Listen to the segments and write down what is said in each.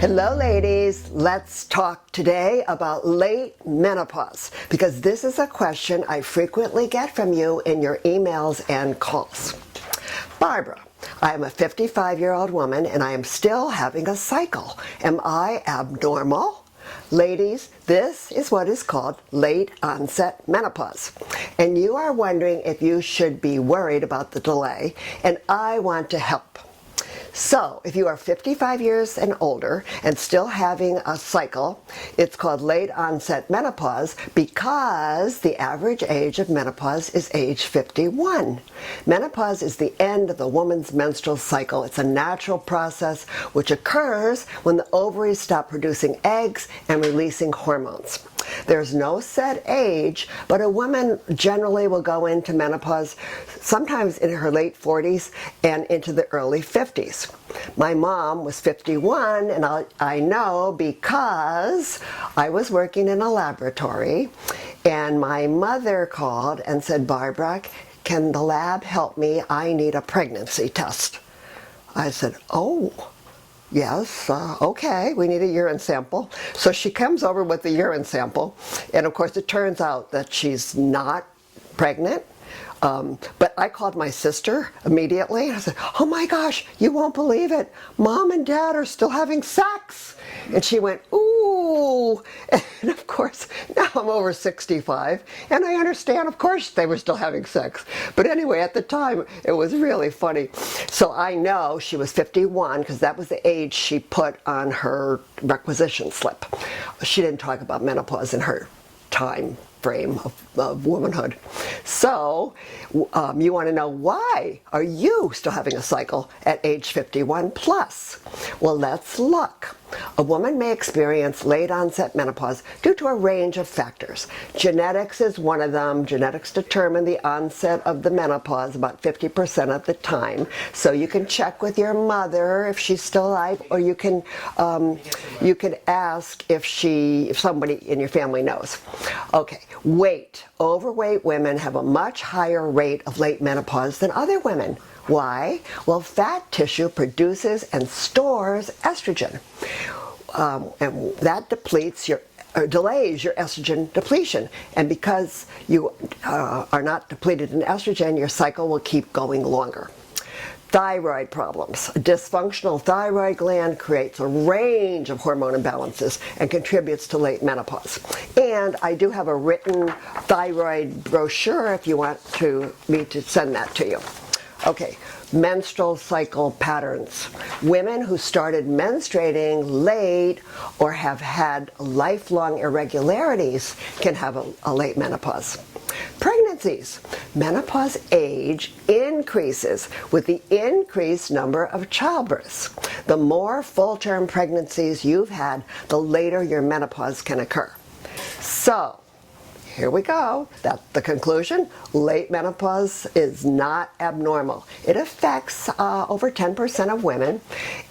Hello ladies, let's talk today about late menopause because this is a question I frequently get from you in your emails and calls. Barbara, I am a 55-year-old woman and I am still having a cycle. Am I abnormal? Ladies, this is what is called late onset menopause. And you are wondering if you should be worried about the delay, and I want to help. So, if you are 55 years and older and still having a cycle, it's called late onset menopause because the average age of menopause is age 51. Menopause is the end of the woman's menstrual cycle. It's a natural process which occurs when the ovaries stop producing eggs and releasing hormones. There's no set age, but a woman generally will go into menopause sometimes in her late 40s and into the early 50s. My mom was 51, and I know because I was working in a laboratory, and my mother called and said, Barbara, can the lab help me? I need a pregnancy test. I said, oh. Yes, okay, we need a urine sample. So she comes over with the urine sample, and of course it turns out that she's not pregnant. But I called my sister immediately and I said, oh my gosh, you won't believe it. Mom and Dad are still having sex. And she went, ooh. And of course, now I'm over 65 and I understand, of course, they were still having sex. But anyway, at the time, it was really funny. So I know she was 51 because that was the age she put on her requisition slip. She didn't talk about menopause in her time frame of womanhood. So you want to know, why are you still having a cycle at age 51 plus? Well, let's look. A woman may experience late onset menopause due to a range of factors. Genetics is one of them. Genetics determine the onset of the menopause about 50% of the time. So you can check with your mother if she's still alive, or you can ask if somebody in your family knows. Okay, weight. Overweight women have a much higher rate of late menopause than other women. Why? Well, fat tissue produces and stores estrogen, and that delays your estrogen depletion. And because you are not depleted in estrogen, your cycle will keep going longer. Thyroid problems. A dysfunctional thyroid gland creates a range of hormone imbalances and contributes to late menopause. And I do have a written thyroid brochure if you want me to send that to you. Okay, menstrual cycle patterns. Women who started menstruating late or have had lifelong irregularities can have a late menopause. Pregnancies. Menopause age increases with the increased number of childbirths. The more full-term pregnancies you've had, the later your menopause can occur. So, here we go. That's the conclusion. Late menopause is not abnormal. It affects over 10% of women.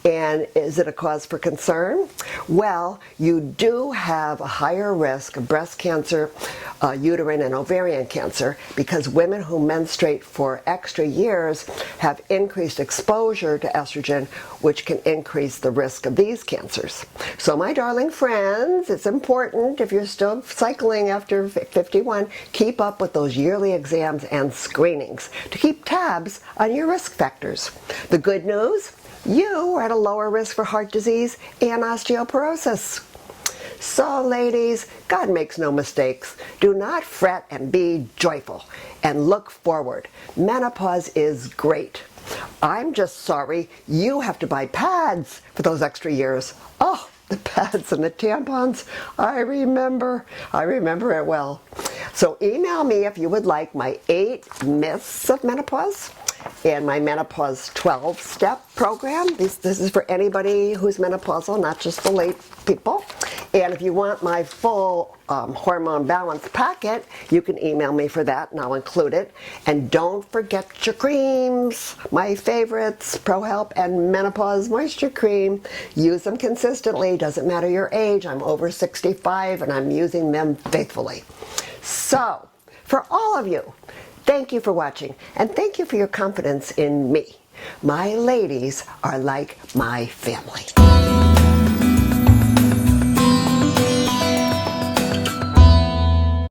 And is it a cause for concern? Well, you do have a higher risk of breast cancer, uterine and ovarian cancer, because women who menstruate for extra years have increased exposure to estrogen, which can increase the risk of these cancers. So my darling friends, it's important, if you're still cycling after 51, keep up with those yearly exams and screenings to keep tabs on your risk factors. The good news, you are at a lower risk for heart disease and osteoporosis. So ladies, God makes no mistakes. Do not fret and be joyful and look forward. Menopause is great. I'm just sorry you have to buy pads for those extra years. Oh, the pads and the tampons. I remember it well. So email me if you would like my 8 myths of menopause and my Menopause 12-step program. This is for anybody who's menopausal, not just the late people. And if you want my full hormone balance packet, you can email me for that and I'll include it. And don't forget your creams, my favorites, ProHelp and Menopause Moisture Cream. Use them consistently, doesn't matter your age. I'm over 65 and I'm using them faithfully. So, for all of you, thank you for watching and thank you for your confidence in me. My ladies are like my family.